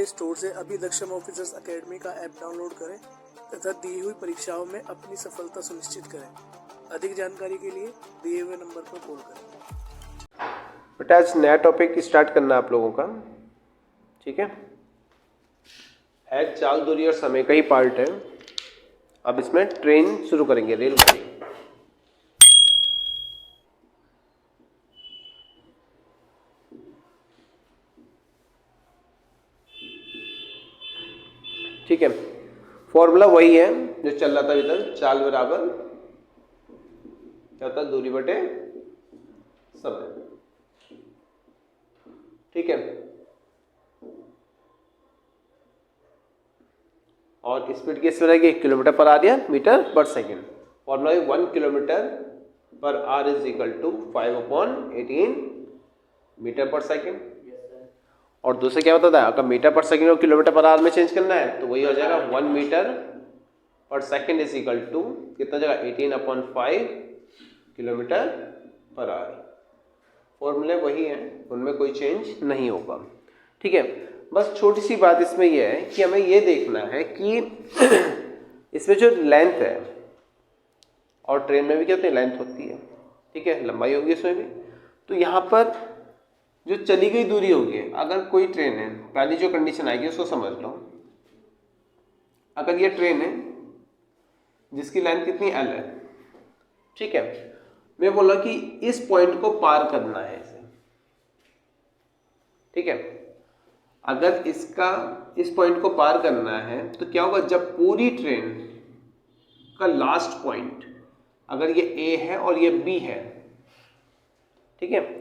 Store से अभी दक्षम officers academy का ऐप डाउनलोड करें तथा दी हुई परीक्षाओं में अपनी सफलता सुनिश्चित करें। अधिक जानकारी के लिए दिए हुए नंबर पर कॉल करें। बेटा आज नया टॉपिक स्टार्ट करना है आप लोगों का, ठीक है। चाल, दूरी और समय का ही पार्ट है। अब इसमें ट्रेन शुरू करेंगे, रेलगाड़ी। ठीक है, फॉर्मूला वही है जो चल रहा था अभी तक। चाल बराबर क्या होता है, दूरी बटे समय। ठीक है, और स्पीड किस तरह की, किलोमीटर पर आर या मीटर पर सेकेंड। फॉर्मूला 1 किलोमीटर पर hour is equal to 5/18 metre पर सेकेंड। और दूसरे क्या होता था, अगर मीटर पर सेकेंड और किलोमीटर पर आवर में चेंज करना है तो वही हो जाएगा 1 मीटर पर सेकेंड इज इक्वल टू कितना जगह 18/5 किलोमीटर पर आवर। फॉर्मूले वही हैं, उनमें कोई चेंज नहीं होगा। ठीक है, बस छोटी सी बात इसमें यह है कि हमें यह देखना है कि इसमें जो लेंथ है, और ट्रेन में भी क्या होती है, लेंथ होती है, ठीक है, लंबाई होगी इसमें भी। तो यहाँ पर जो चली गई दूरी होगी, अगर कोई ट्रेन है, पहली जो कंडीशन आएगी उसको समझ लो। अगर ये ट्रेन है जिसकी लेंथ कितनी L है, ठीक है, मैं बोला कि इस पॉइंट को पार करना है इसे, ठीक है। अगर इसका इस पॉइंट को पार करना है तो क्या होगा, जब पूरी ट्रेन का लास्ट पॉइंट, अगर ये A है और ये B है, ठीक है,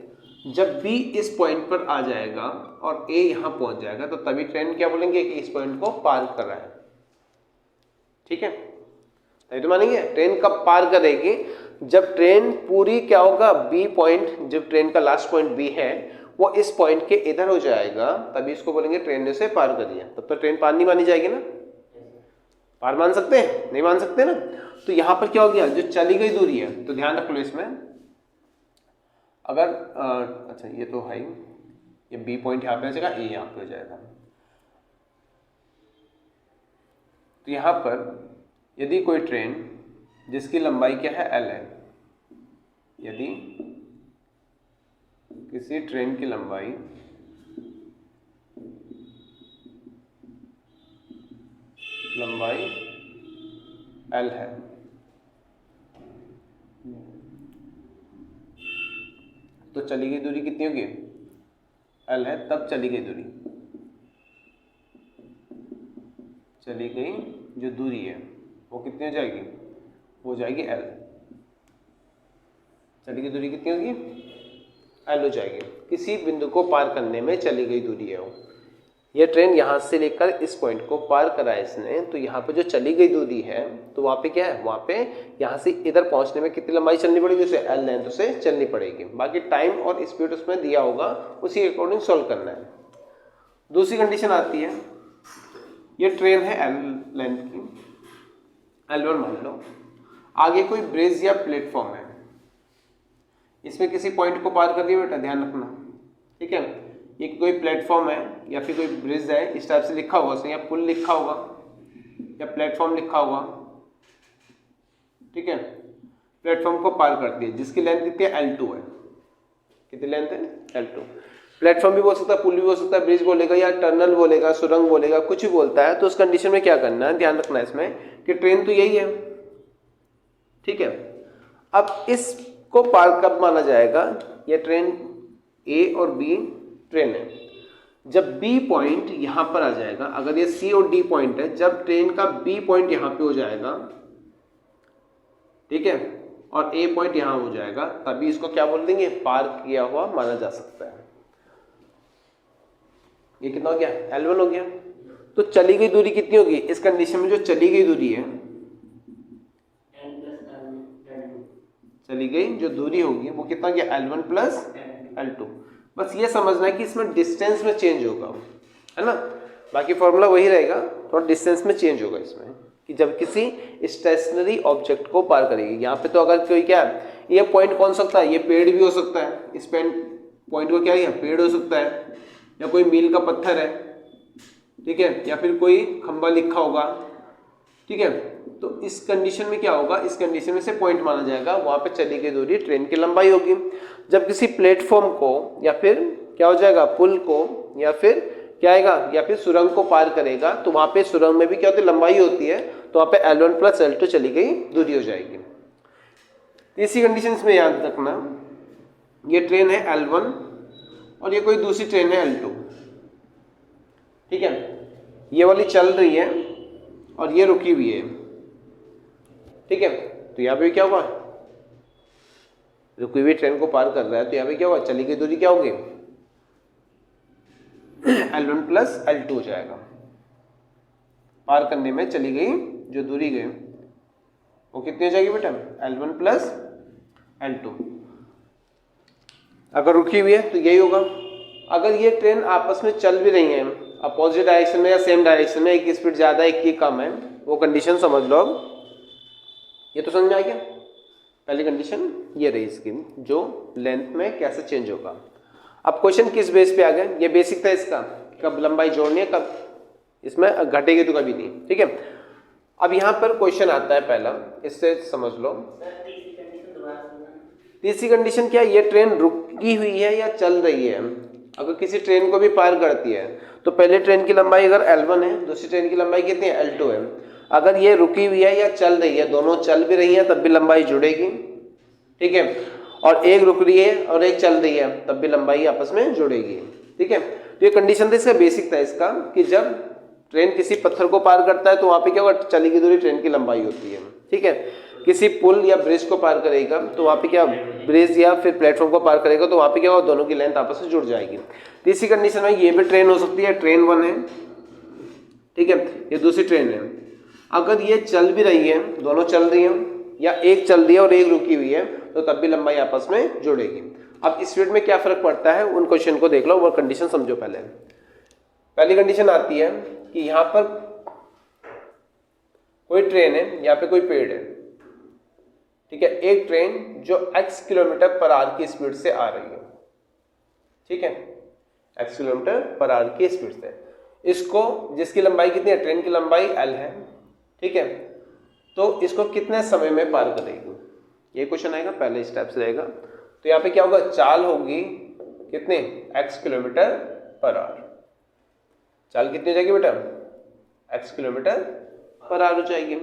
जब B इस पॉइंट पर आ जाएगा और A यहां पहुंच जाएगा तो तभी ट्रेन क्या बोलेंगे कि इस पॉइंट को पार कर रहा है, ठीक है। तभी तो मानेंगे ट्रेन कब पार करेगी, जब ट्रेन पूरी क्या होगा, B पॉइंट, जब ट्रेन का लास्ट पॉइंट B है वो इस पॉइंट के इधर हो जाएगा, तभी इसको बोलेंगे ट्रेन ने से पार कर दिया। तब तो ट्रेन पार नहीं मानी जाएगी ना, पार मान सकते हैं, नहीं मान सकते ना। तो यहां पर क्या हो गया, जो चली गई दूरी है, तो ध्यान रख लो इसमें, अगर अच्छा ये तो है, ये B पॉइंट यहाँ पे आ जाएगा, A यहाँ पे हो जाएगा। तो यहाँ पर यदि कोई ट्रेन जिसकी लंबाई क्या है, L है, यदि किसी ट्रेन की लंबाई L है, तो चली गई दूरी कितनी होगी, L है, तब चली गई दूरी, चली गई जो दूरी है वो कितनी हो जाएगी, वो हो जाएगी L। चली गई दूरी कितनी होगी, L हो जाएगी। किसी बिंदु को पार करने में चली गई दूरी है वो। ये ट्रेन यहाँ से लेकर इस पॉइंट को पार करा है इसने, तो यहाँ पे जो चली गई दूरी है, तो वहाँ पे क्या है, वहाँ पे यहाँ से इधर पहुँचने में कितनी लंबाई चलनी पड़ेगी, उसे L लेंथ से चलनी पड़ेगी। बाकी टाइम और स्पीड उसमें दिया होगा, उसी के अकॉर्डिंग सॉल्व करना है। दूसरी कंडीशन आती है, ये ट्रेन है L लेंथ की, L1 मान लो, आगे कोई ब्रिज या प्लेटफॉर्म है, इसमें किसी पॉइंट को पार कर दिया बेटा, ध्यान रखना, ठीक है। ये कोई प्लेटफॉर्म है या फिर कोई ब्रिज है, इस टाइप से लिखा होगा उसमें, या पुल लिखा होगा या प्लेटफॉर्म लिखा होगा, ठीक है। प्लेटफॉर्म को पार कर दिया, जिसकी लेंथ कितनी है, L2 है। कितनी लेंथ है, L2। प्लेटफॉर्म भी बोल सकता है, पुल भी बोल सकता है, ब्रिज बोलेगा या टनल बोलेगा, सुरंग बोलेगा, कुछ भी बोलता है। तो उस कंडीशन में क्या करना है, ध्यान रखना है इसमें कि ट्रेन तो यही है, ठीक है। अब इसको पार कब माना जाएगा, ये ट्रेन A और B ट्रेन है, जब B पॉइंट यहां पर आ जाएगा, अगर ये C और D पॉइंट है, जब ट्रेन का B पॉइंट यहां पे हो जाएगा, ठीक है, और A पॉइंट यहां हो जाएगा, तभी इसको क्या बोल देंगे, पार किया हुआ माना जा सकता है। ये कितना हो गया, L1 हो गया। तो चली गई दूरी कितनी होगी इस कंडीशन में, जो चली गई दूरी है, चली गई जो दूरी होगी वो कितना गया, L1 प्लस L2। बस ये समझना है कि इसमें डिस्टेंस में चेंज होगा, है ना। बाकी फॉर्मूला वही रहेगा, थोड़ा डिस्टेंस में चेंज होगा इसमें, कि जब किसी स्टेशनरी ऑब्जेक्ट को पार करेगी। यहाँ पे तो अगर कोई क्या है, ये पॉइंट कौन सकता है, ये पेड़ भी हो सकता है, इस पॉइंट को क्या है, पेड़ हो सकता है, या कोई मील का पत्थर है, ठीक है, या फिर कोई खंबा लिखा होगा, ठीक है, तो इस कंडीशन में क्या होगा, इस कंडीशन में से पॉइंट माना जाएगा, वहां पे चली गई दूरी ट्रेन की लंबाई होगी। जब किसी प्लेटफॉर्म को या फिर क्या हो जाएगा, पुल को या फिर क्या आएगा, या फिर सुरंग को पार करेगा, तो वहां पे सुरंग में भी क्या होती है, लंबाई होती है, तो वहां पे L1 प्लस L2 चली गई दूरी हो जाएगी। इसी कंडीशन में याद रखना, ये ट्रेन है L1 और ये कोई दूसरी ट्रेन है L2, ठीक है, ये वाली चल रही है और ये रुकी हुई है, ठीक है, तो यहाँ पे क्या होगा, रुकी हुई ट्रेन को पार कर रहा है, तो यहाँ पे क्या होगा, चली गई दूरी क्या होगी, L1 प्लस L2 हो जाएगा। पार करने में चली गई जो दूरी गई वो कितनी हो जाएगी बेटा, L1 प्लस L2। अगर रुकी हुई है तो यही होगा। अगर ये ट्रेन आपस में चल भी रही है अपोजिट डायरेक्शन में या सेम डायरेक्शन में, एक की स्पीड ज़्यादा एक की कम है, वो कंडीशन समझ लो। ये तो समझ में आ गया। पहली कंडीशन ये रही इसकी, जो लेंथ में कैसे चेंज होगा। अब क्वेश्चन किस बेस पे आ गया, ये बेसिक था इसका, कब लंबाई जोड़नी है, कब इसमें घटेगी तो कभी नहीं, ठीक है। अब यहाँ पर क्वेश्चन आता है पहला, इससे समझ लो। तीसरी कंडीशन क्या है, ये ट्रेन रुकी हुई है या चल रही है। अगर किसी ट्रेन को भी पार करती है तो पहले ट्रेन की लंबाई अगर L1 है, दूसरी ट्रेन की लंबाई कितनी है, L2 है। अगर ये रुकी हुई है या चल रही है, दोनों चल भी रही है तब भी लंबाई जुड़ेगी, ठीक है, और एक रुक रही है और एक चल रही है तब भी लंबाई आपस में जुड़ेगी, ठीक है। तो ये कंडीशन था, इसका बेसिक था इसका, कि जब ट्रेन किसी पत्थर को पार करता है तो वहां पे क्या होगा, चली गई दूरी ट्रेन की लंबाई होती है, ठीक है। किसी पुल या ब्रिज को पार करेगा तो वहां पे क्या, ब्रिज या फिर प्लेटफॉर्म को पार करेगा तो वहां पे क्या होगा, दोनों की लेंथ आपस में जुड़ जाएगी। तीसरी कंडीशन में ये भी ट्रेन हो सकती है, ट्रेन 1 है, ठीक है, ये दूसरी ट्रेन है। अगर ये चल भी रही है, दोनों चल रही है, या एक चल रही है और एक रुकी हुई है, तो तब भी लंबाई आपस में जुड़ेगी। अब स्पीड में क्या फर्क पड़ता है, उन क्वेश्चन को देख लो, वो कंडीशन समझो। पहली कंडीशन आती है कि यहाँ पर कोई ट्रेन है, यहाँ पे कोई पेड़ है, ठीक है, एक ट्रेन जो x किलोमीटर पर आवर की स्पीड से आ रही है, ठीक है, x किलोमीटर पर आवर की स्पीड से, इसको, जिसकी लंबाई कितनी है, ट्रेन की लंबाई L है, ठीक है, तो इसको कितने समय में पार करेगी, ये क्वेश्चन आएगा, पहले स्टेप से रहेगा। तो यहाँ पे क्या होगा, चाल होगी कितने, x किलोमीटर पर आवर। चाल कितनी हो जाएगी बेटा, x किलोमीटर पर आवर हो जाएगी।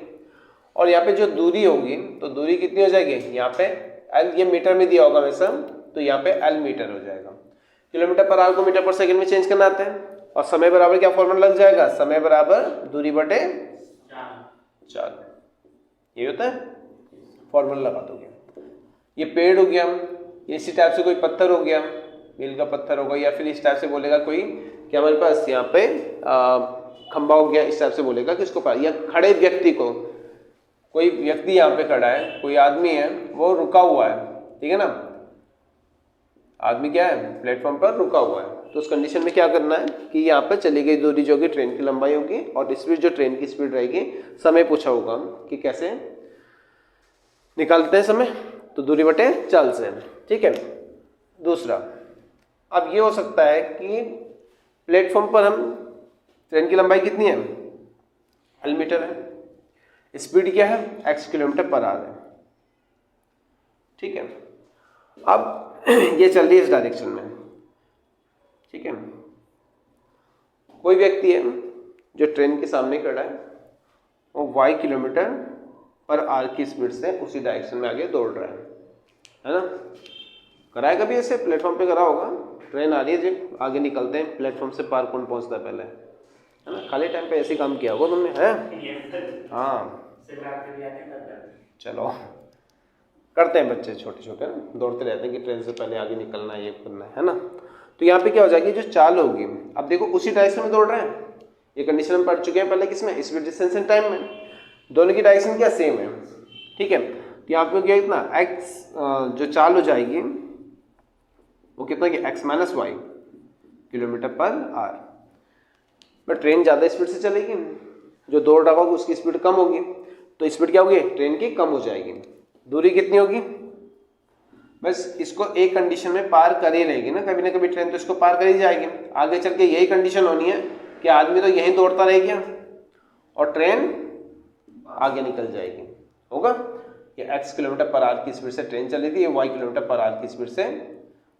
और यहाँ पे जो दूरी होगी, तो दूरी कितनी हो जाएगी, यहाँ पे L, ये मीटर में दिया होगा वैसे, तो यहाँ पे L मीटर हो जाएगा। किलोमीटर पर आवर को मीटर पर सेकंड में चेंज करना आता है। और समय बराबर क्या फॉर्मूला लग जाएगा, समय बराबर दूरी बटे चाल, ये होता है, फॉर्मूला लगा दोगे। ये पेड़ हो गया, इसी टाइप से कोई पत्थर हो गया, मील का पत्थर होगा, या फिर इस टाइप से बोलेगा कोई, क्या हमारे पास यहाँ पे खंबा हो गया, इस टाइप से बोलेगा किसको पार, या खड़े व्यक्ति को, कोई व्यक्ति यहाँ पे खड़ा है, कोई आदमी है वो रुका हुआ है, ठीक है ना, आदमी क्या है, प्लेटफॉर्म पर रुका हुआ है, तो उस कंडीशन में क्या करना है कि यहाँ पे चली गई दूरी जो कि ट्रेन की लंबाई होगी, और स्पीड जो ट्रेन की स्पीड रहेगी, समय पूछा होगा कि कैसे निकालते हैं समय, तो दूरी बटे चाल से, ठीक है। दूसरा, अब ये हो सकता है कि प्लेटफॉर्म पर हम, ट्रेन की लंबाई कितनी है, L मीटर है, स्पीड क्या है, x किलोमीटर पर आवर है, ठीक है। अब ये चल रही है इस डायरेक्शन में, ठीक है। कोई व्यक्ति है जो ट्रेन के सामने खड़ा है, वो y किलोमीटर पर आवर की स्पीड से उसी डायरेक्शन में आगे दौड़ रहा है ना। कराया कभी ऐसे, प्लेटफॉर्म पे करा होगा, ट्रेन आ रही है जी, आगे निकलते हैं, प्लेटफॉर्म से पार कौन पहुंचता है पहले, है ना, खाली टाइम पे ऐसे काम किया होगा तुमने, है, हाँ, चलो करते हैं बच्चे छोटे छोटे ना, दौड़ते रहते हैं कि ट्रेन से पहले आगे निकलना है, ये करना है ना। तो यहाँ पे क्या हो जाएगी, जो चाल होगी, अब देखो उसी डायरेक्शन में दौड़ रहे हैं, ये कंडीशन हम पढ़ चुके हैं पहले किसमें, स्पीड डिस्टेंस एंड टाइम में, दोनों की डायरेक्शन क्या सेम है, ठीक है। तो यहाँ पे क्या इतना x जो चाल हो जाएगी वो कितना कि x माइनस वाई किलोमीटर पर आवर, बट ट्रेन ज़्यादा स्पीड से चलेगी, जो दौड़ रहा होगा उसकी स्पीड कम होगी, तो स्पीड क्या होगी, ट्रेन की कम हो जाएगी। दूरी कितनी होगी, बस इसको एक कंडीशन में पार कर ही रहेगी ना कभी ट्रेन, तो इसको पार कर ही जाएगी। आगे चल के यही कंडीशन होनी है कि आदमी तो यहीं दौड़ता रह गया और ट्रेन आगे निकल जाएगी, होगा। ये x किलोमीटर पर आवर की स्पीड से ट्रेन चल रही थी, ये y किलोमीटर पर आवर की स्पीड से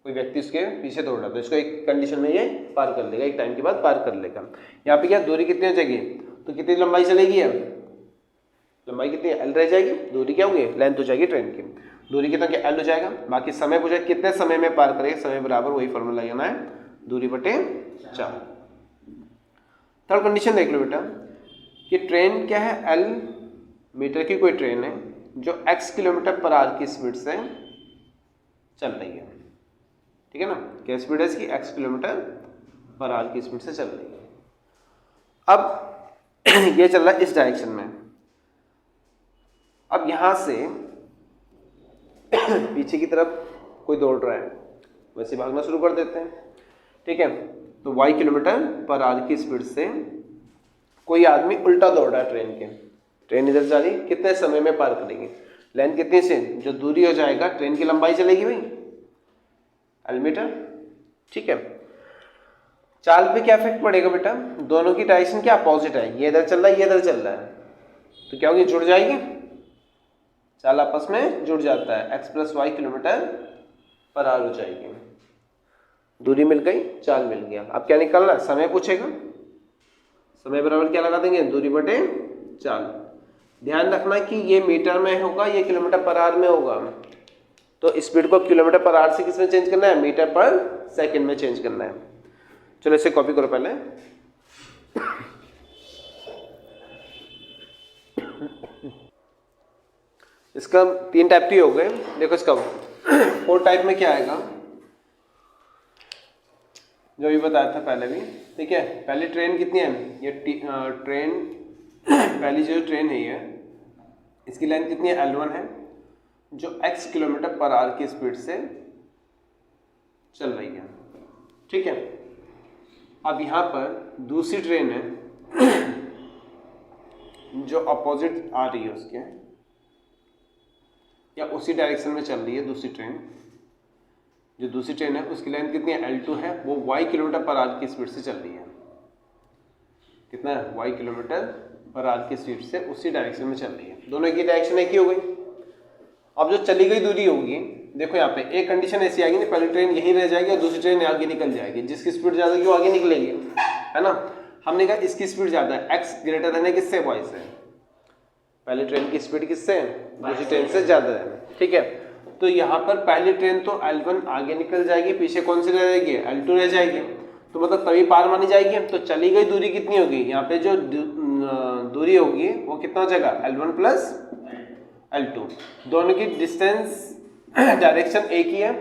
कोई व्यक्ति उसके पीछे दौड़ रहा था, इसको एक कंडीशन में ये पार कर लेगा, एक टाइम के बाद पार कर लेगा। यहाँ पे क्या दूरी कितनी हो जाएगी, तो कितनी लंबाई चलेगी, अब लंबाई कितनी l रह जाएगी, दूरी क्या होगी, लेंथ हो जाएगी ट्रेन की, दूरी कितना क्या l हो जाएगा। बाकी समय पूछा कितने समय में पार करेगा, समय बराबर वही फॉर्मूला लगाना है, दूरी बटे 4। थर्ड कंडीशन देख लो बेटा कि ट्रेन क्या है, l मीटर की कोई ट्रेन है जो x किलोमीटर पर आवर की स्पीड से चल रही है, ठीक है ना, क्या स्पीड है इसकी, x किलोमीटर पर आवर की स्पीड से चल रही है। अब ये चल रहा है इस डायरेक्शन में, अब यहां से पीछे की तरफ कोई दौड़ रहा है, वैसे भागना शुरू कर देते हैं, ठीक है। तो y किलोमीटर पर आवर की स्पीड से कोई आदमी उल्टा दौड़ रहा है ट्रेन के, ट्रेन इधर जा रही, कितने समय में पार करेगी, लेंथ कितनी से, जो दूरी हो जाएगा ट्रेन की लंबाई चलेगी भाई l मीटर, ठीक है। चाल पे क्या इफेक्ट पड़ेगा बेटा, दोनों की डायरेक्शन क्या अपोजिट है, ये इधर चल रहा है, ये इधर चल रहा है, तो क्या होगी, जुड़ जाएगी, चाल आपस में जुड़ जाता है, x प्लस वाई किलोमीटर पर आवर हो जाएगी, दूरी मिल गई, चाल मिल गया। अब क्या निकालना है, समय पूछेगा, समय बराबर क्या लगा देंगे, दूरी बटे चाल। ध्यान रखना कि ये मीटर में होगा, ये किलोमीटर पर आवर में होगा, तो स्पीड को किलोमीटर पर आवर से किस में चेंज करना है, मीटर पर सेकंड में चेंज करना है। चलो इसे कॉपी करो पहले, इसका 3 टाइप की हो गए, देखो इसका 4 टाइप में क्या आएगा, जो भी बताया था पहले भी, ठीक है। पहली ट्रेन कितनी है, ये ट्रेन पहली जो ट्रेन है ये, इसकी लेंथ कितनी है, L1 है, जो x किलोमीटर पर आवर की स्पीड से चल रही है, ठीक है। अब यहाँ पर दूसरी ट्रेन है जो अपोजिट आ रही है उसके, या उसी डायरेक्शन में चल रही है दूसरी ट्रेन, जो दूसरी ट्रेन है उसकी लेंथ कितनी है, L2 है, वो y किलोमीटर पर आवर की स्पीड से चल रही है, कितना है, y किलोमीटर पर आवर की स्पीड से उसी डायरेक्शन में चल रही है, दोनों की डायरेक्शन एक ही हो गई। अब जो चली गई दूरी होगी, देखो यहाँ पे एक कंडीशन ऐसी आएगी ना, पहली ट्रेन यहीं रह जाएगी और दूसरी ट्रेन आगे निकल जाएगी, जिसकी स्पीड ज़्यादा होगी वो आगे निकलेगी, है ना। हमने कहा इसकी स्पीड ज़्यादा है, x ग्रेटर देन है किससे, y से, पहली ट्रेन की स्पीड किससे, दूसरी ट्रेन से ज़्यादा है, ठीक है। तो यहाँ पर पहली ट्रेन तो L1 आगे निकल जाएगी, पीछे कौन सी रह जाएगी, L2 रह जाएगी, तो मतलब तभी पार मानी जाएगी। तो चली गई दूरी कितनी होगी, यहाँ पे जो दूरी होगी वो कितना हो जाएगा, L1 प्लस L2, दोनों की डिस्टेंस डायरेक्शन एक ही है,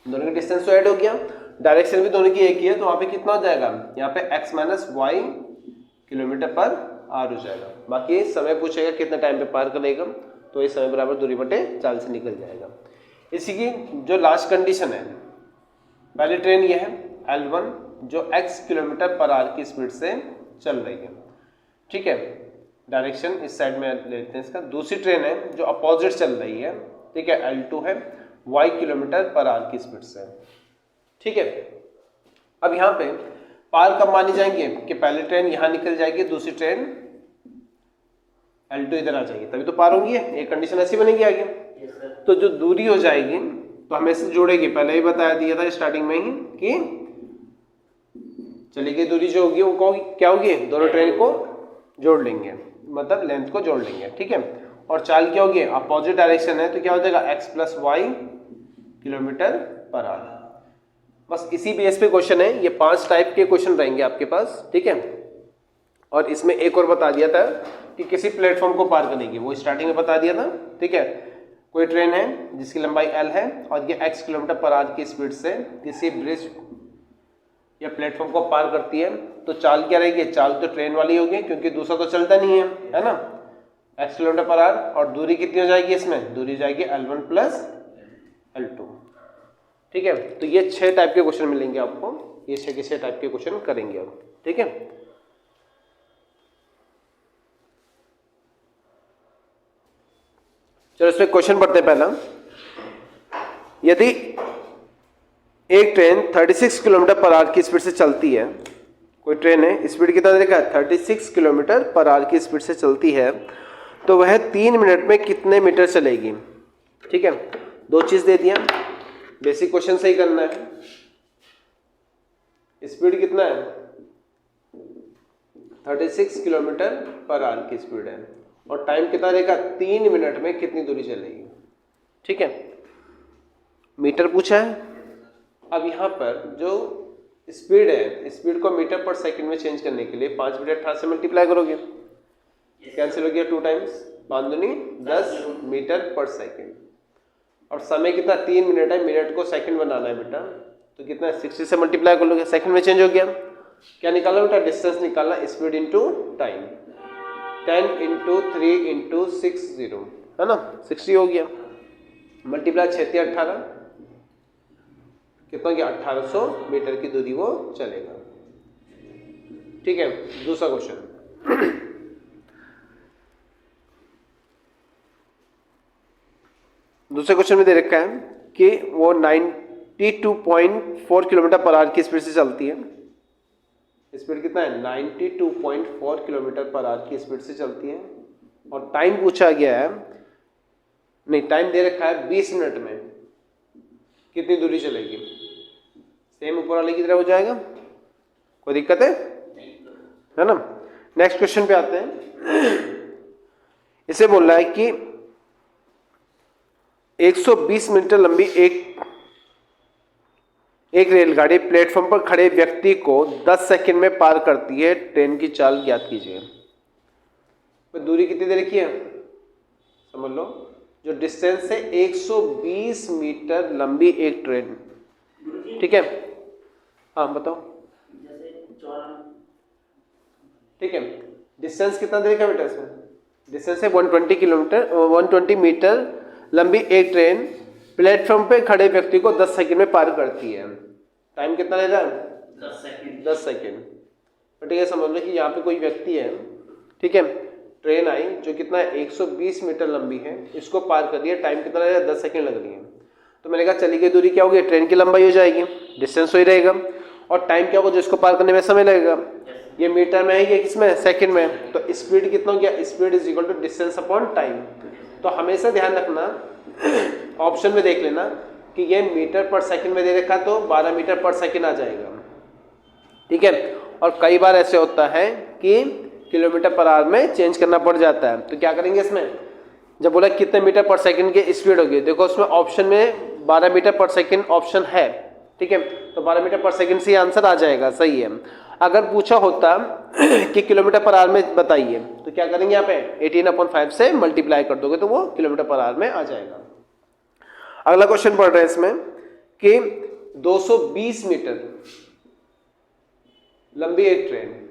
दोनों की डिस्टेंस तो ऐड हो गया, डायरेक्शन भी दोनों की एक ही है, तो वहाँ पे कितना हो जाएगा, यहाँ पे x माइनस वाई किलोमीटर पर आवर हो जाएगा। बाकी समय पूछेगा कितने टाइम पे पार करेगा, तो ये समय बराबर दूरी बटे चाल से निकल जाएगा। इसी की जो लास्ट कंडीशन है, पहली ट्रेन ये है L1 जो x किलोमीटर पर आवर की स्पीड से चल रही है, ठीक है, डायरेक्शन इस साइड में लेते हैं इसका। दूसरी ट्रेन है जो अपोजिट चल रही है, ठीक है, L2 है, y किलोमीटर पर आवर की स्पीड से, ठीक है। अब यहाँ पे पार कब मानी जाएंगे कि पहली ट्रेन यहाँ निकल जाएगी, दूसरी ट्रेन L2 इधर आ जाएगी, तभी तो पार होंगी, एक कंडीशन ऐसी बनेगी आगे। तो जो दूरी हो जाएगी तो हमें से जोड़ेगी, पहले ही बताया दिया था स्टार्टिंग में ही कि चली गई दूरी जो होगी वो क्या होगी, दोनों ट्रेन को जोड़ लेंगे, मतलब लेंथ को जोड़ लेंगे, ठीक है। और चाल क्या होगी, अपोजिट डायरेक्शन है, तो क्या हो जाएगा x प्लस वाई किलोमीटर पर आवर। बस इसी बेस पे क्वेश्चन है, ये 5 टाइप के क्वेश्चन रहेंगे आपके पास, ठीक है। और इसमें एक और बता दिया था कि किसी प्लेटफॉर्म को पार करेगी, वो स्टार्टिंग में बता दिया था, ठीक है। कोई ट्रेन है जिसकी लंबाई L है और ये x किलोमीटर पर आवर की स्पीड से किसी ब्रिज या प्लेटफॉर्म को पार करती है, तो चाल क्या रहेगी, चाल तो ट्रेन वाली होगी क्योंकि दूसरा तो चलता नहीं है ना, x किलोमीटर पर आवर, और दूरी कितनी हो जाएगी, इसमें दूरी जाएगी L1 प्लस L2, ठीक है। तो ये 6 टाइप के क्वेश्चन मिलेंगे आपको, ये 6 के 6 टाइप के क्वेश्चन करेंगे अब, ठीक है। चलो इसमें क्वेश्चन पढ़ते हैं। पहला, यदि एक ट्रेन 36 किलोमीटर पर आवर की स्पीड से चलती है, कोई ट्रेन है, स्पीड कितना देखा है 36 किलोमीटर पर आवर की स्पीड से चलती है, तो वह 3 मिनट में कितने मीटर चलेगी। ठीक है, दो चीज़ दे दिया, बेसिक क्वेश्चन सही करना है। स्पीड कितना है 36 किलोमीटर पर आवर की स्पीड है, और टाइम कितना देखा 3 मिनट में कितनी दूरी चलेगी। ठीक है, मीटर पूछा है। अब यहाँ पर जो स्पीड है, स्पीड को मीटर पर सेकंड में चेंज करने के लिए 5 बटे 18 से मल्टीप्लाई करोगे, कैंसिल हो गया 2 टाइम्स, 5 दूनी 10 मीटर पर सेकंड, और समय कितना 3 मिनट है, मिनट को सेकंड बनाना है बेटा, तो कितना 60 से मल्टीप्लाई कर लोगे, सेकंड में चेंज हो गया। क्या निकाला बेटा, डिस्टेंस निकाला, speed into time, 10 into 3 into 60 है ना, 60 हो गया, मल्टीप्लाई 6 18, कितना गया 1800 मीटर की दूरी वो चलेगा। ठीक है, दूसरा क्वेश्चन। दूसरे क्वेश्चन में दे रखा है कि वो 92.4 किलोमीटर पर आवर की स्पीड से चलती है। स्पीड कितना है 92.4 किलोमीटर पर आवर की स्पीड से चलती है, और टाइम पूछा गया है, नहीं टाइम दे रखा है 20 मिनट में कितनी दूरी चलेगी। सेम ऊपर वाले की तरह हो जाएगा, कोई दिक्कत है ना। नेक्स्ट क्वेश्चन पे आते हैं। इसे बोल रहा है कि 120 मीटर लंबी एक रेलगाड़ी प्लेटफॉर्म पर खड़े व्यक्ति को 10 सेकंड में पार करती है, ट्रेन की चाल ज्ञात कीजिए। तो दूरी कितनी दे रखी है समझ लो, जो डिस्टेंस है 120 मीटर लंबी एक ट्रेन। ठीक है, हाँ बताओ। ठीक है, डिस्टेंस कितना दे रखा बेटा इसमें, डिस्टेंस है 120 किलोमीटर 120 मीटर लंबी एक ट्रेन प्लेटफॉर्म पे खड़े व्यक्ति को 10 सेकंड में पार करती है। टाइम कितना ले रहा है 10 सेकंड। ठीक है, समझ लो कि यहाँ पे कोई व्यक्ति है, ठीक है, ट्रेन आई जो कितना है 120 मीटर लंबी है, इसको पार कर दिया, टाइम कितना लग रहा है 10 सेकंड लग रही है। तो मैंने कहा चली गई दूरी क्या होगी, ट्रेन की लंबाई हो जाएगी, डिस्टेंस वही रहेगा, और टाइम क्या होगा जो इसको पार करने में समय लगेगा, ये मीटर में है, ये किसमें सेकंड में, तो स्पीड कितना हो गया, speed is equal to distance upon time. तो हमेशा ध्यान रखना, ऑप्शन में देख लेना कि ये मीटर पर सेकंड में दे रखा तो 12 मीटर पर सेकंड आ जाएगा। ठीक है, और कई बार ऐसे होता है कि किलोमीटर पर आवर में चेंज करना पड़ जाता है, तो क्या करेंगे इसमें, जब बोला कितने मीटर पर सेकंड की स्पीड होगी, देखो उसमें ऑप्शन में 12 मीटर पर सेकंड ऑप्शन है। ठीक है, तो 12 मीटर पर सेकंड से आंसर आ जाएगा, सही है। अगर पूछा होता कि किलोमीटर पर आवर में बताइए, तो क्या करेंगे यहाँ पे 18/5 से मल्टीप्लाई कर दोगे तो वो किलोमीटर पर आवर में आ जाएगा। अगला क्वेश्चन पढ़ रहे हैं इसमें कि 220 मीटर लंबी एक ट्रेन,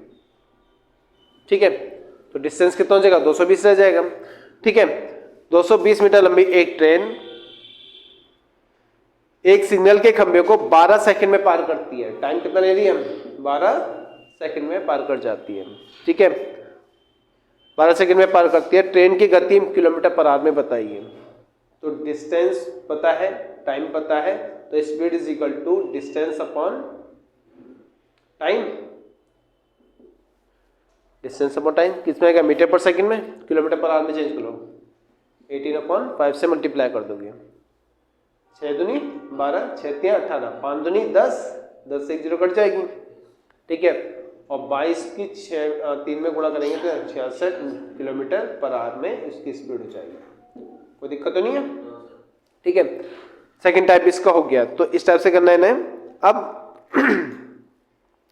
ठीक है, तो डिस्टेंस कितना हो जाएगा 220 रह जाएगा। ठीक है, 220 मीटर लंबी एक ट्रेन एक सिग्नल के खंभे को 12 सेकंड में पार करती है, टाइम कितना ले रही है 12 सेकंड में पार कर जाती है। ठीक है, 12 सेकंड में पार करती है, ट्रेन की गति किलोमीटर पर आवर में बताइए। तो डिस्टेंस पता है, टाइम पता है, तो speed is equal to distance upon time, distance upon time किसमें आएगा, मीटर पर सेकंड में, किलोमीटर पर आवर में चेंज करो, 18/5 से मल्टीप्लाई कर दोगे, 6 दूनी 12, 6 3 18, 5 दूनी 10, 10 से एक जीरो कट जाएगी। ठीक है, और 22 की 3 में गुणा करेंगे तो 66 किलोमीटर पर आवर में इसकी स्पीड हो जाएगी, कोई दिक्कत तो नहीं है। ठीक है, सेकंड टाइप इसका हो गया, तो इस टाइप से करना है ना। अब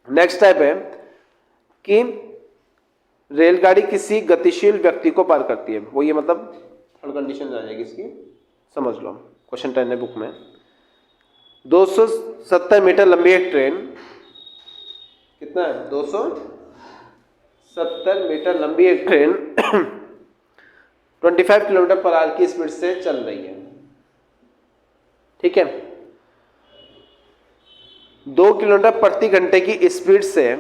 नेक्स्ट टाइप है कि रेलगाड़ी किसी गतिशील व्यक्ति को पार करती है, वो ये मतलब थर्ड कंडीशन आ जाएगी इसकी, समझ लो। क्वेश्चन 10 है बुक में, 270 मीटर लंबी एक ट्रेन, कितना है 270 मीटर लंबी एक ट्रेन 25 किलोमीटर पर आवर की स्पीड से चल रही है। ठीक है, 2 किलोमीटर प्रति घंटे की स्पीड से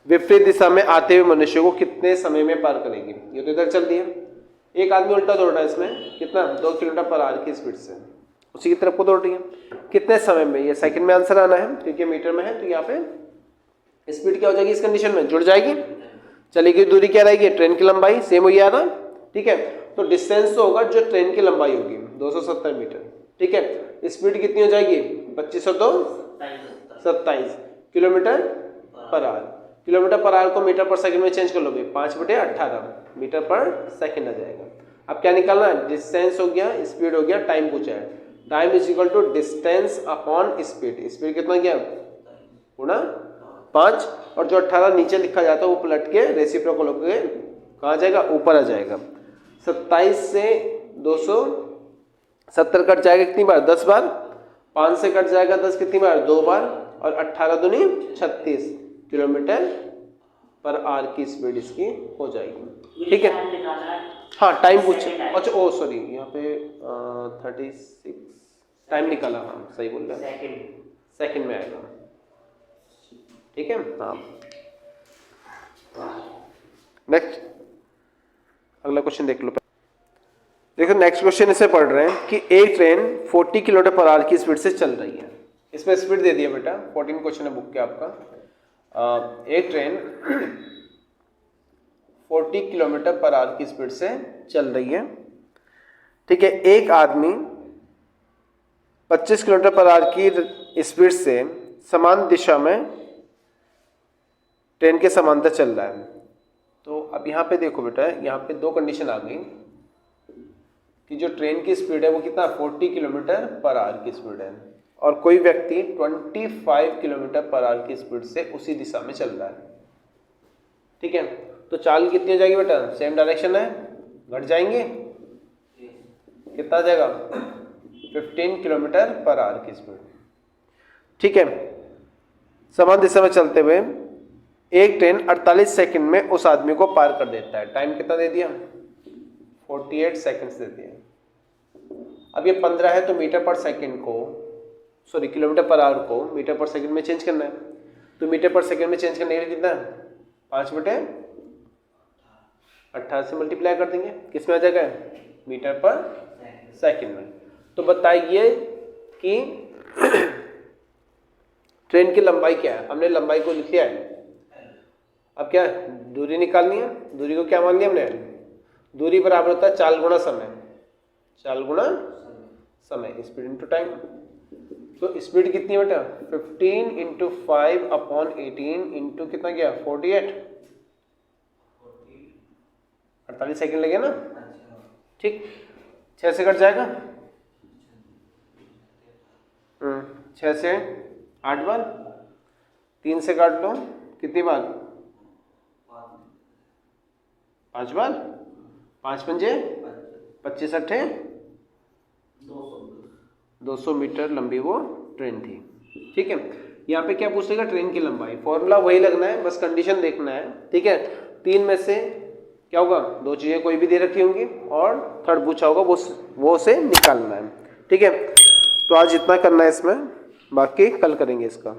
विपरीत दिशा में आते हुए मनुष्य को कितने समय में पार करेगी। ये तो इधर चल रही है, एक आदमी उल्टा दौड़ रहा है इसमें, कितना 2 किलोमीटर पर आवर की स्पीड से उसी की तरफ को दौड़ रही है, कितने समय में, ये सेकंड में आंसर आना है क्योंकि मीटर में है, तो यहाँ पे स्पीड क्या हो जाएगी इस कंडीशन में, जुड़ जाएगी। चली गई दूरी क्या रहेगी, ट्रेन की लंबाई सेम हो गया ना, ठीक है। तो डिस्टेंस तो होगा जो ट्रेन की लंबाई होगी 270 मीटर, ठीक है। स्पीड कितनी हो जाएगी 2502 27 kilometre per hour. Kilometre per hour को मीटर पर सेकंड में चेंज कर लोगे 5/18 मीटर पर सेकंड आ जाएगा। अब क्या निकालना है, डिस्टेंस हो गया, स्पीड हो गया, टाइम पूछा है। Time is equal to distance upon speed. Speed कितना गया गुणा 5, और जो 18 नीचे लिखा जाता है वो पलट के रेसिप्रोकल होकर कहाँ आ जाएगा, ऊपर आ जाएगा। 27 से 270 कट जाएगा कितनी बार, 10 बार। 5 से कट जाएगा 10 कितनी बार, 2 बार। और 18 दूनी 36 किलोमीटर पर आवर की स्पीड इसकी हो जाएगी, ठीक है। हाँ टाइम पूछे, अच्छा ओ सॉरी यहाँ पे 36 टाइम निकाला, हाँ सही बोल रहे हैं, सेकंड में आएगा, ठीक है। हाँ नेक्स्ट अगला क्वेश्चन देख लो। देखो नेक्स्ट क्वेश्चन इसे पढ़ रहे हैं कि एक ट्रेन 40 किलोमीटर पर आवर की स्पीड से चल रही है। इसमें स्पीड दे दिया बेटा, 14 क्वेश्चन है बुक के आपका। एक ट्रेन 40 किलोमीटर पर आवर की स्पीड से चल रही है, ठीक है। एक आदमी 25 किलोमीटर पर आवर की स्पीड से समान दिशा में ट्रेन के समांतर चल रहा है। तो अब यहाँ पे देखो बेटा, यहाँ पे दो कंडीशन आ गई कि जो ट्रेन की स्पीड है वो कितना 40 किलोमीटर पर आवर की स्पीड है, और कोई व्यक्ति 25 किलोमीटर पर आवर की स्पीड से उसी दिशा में चल रहा है, ठीक है। तो चाल कितनी हो जाएगी बेटा, सेम डायरेक्शन है, घट जाएंगे, कितना आ जाएगा 15 किलोमीटर पर आवर की स्पीड, ठीक है। समान दिशा में चलते हुए एक ट्रेन 48 सेकंड में उस आदमी को पार कर देता है। टाइम कितना दे दिया, 48 सेकंड्स दे दिया। अब ये 15 है तो मीटर पर सेकंड को, सॉरी किलोमीटर पर आवर को मीटर पर सेकंड में चेंज करना है। तो मीटर पर सेकंड में चेंज करने के लिए कितना, 5/18 से मल्टीप्लाई कर देंगे, किस में आ जाएगा, मीटर पर सेकंड में। तो बताइए कि ट्रेन की लंबाई क्या है, हमने लंबाई को लिख लिया है। अब क्या दूरी निकालनी है, दूरी को क्या मान लिया हमने, दूरी बराबर होता है चाल गुणा समय, चाल गुणा समय, स्पीड इनटू टाइम। तो स्पीड कितनी है बेटा 15 इंटू 5/18 इंटू कितना गया 48, 48 सेकंड लगे ना, ठीक। 6 से कट जाएगा, 6 से 8 बार, 3 से काट लो कितनी बार, 5 बार, 5 पंजे 25 अट्ठे 200 मीटर लंबी वो ट्रेन थी, ठीक है। यहाँ पे क्या पूछेगा, ट्रेन की लंबाई, फॉर्मूला वही लगना है, बस कंडीशन देखना है, ठीक है। 3 में से क्या होगा, 2 चीजें कोई भी दे रखी होंगी और थर्ड पूछा होगा, वो से निकालना है, ठीक है। तो आज इतना करना है इसमें, बाकी कल करेंगे इसका।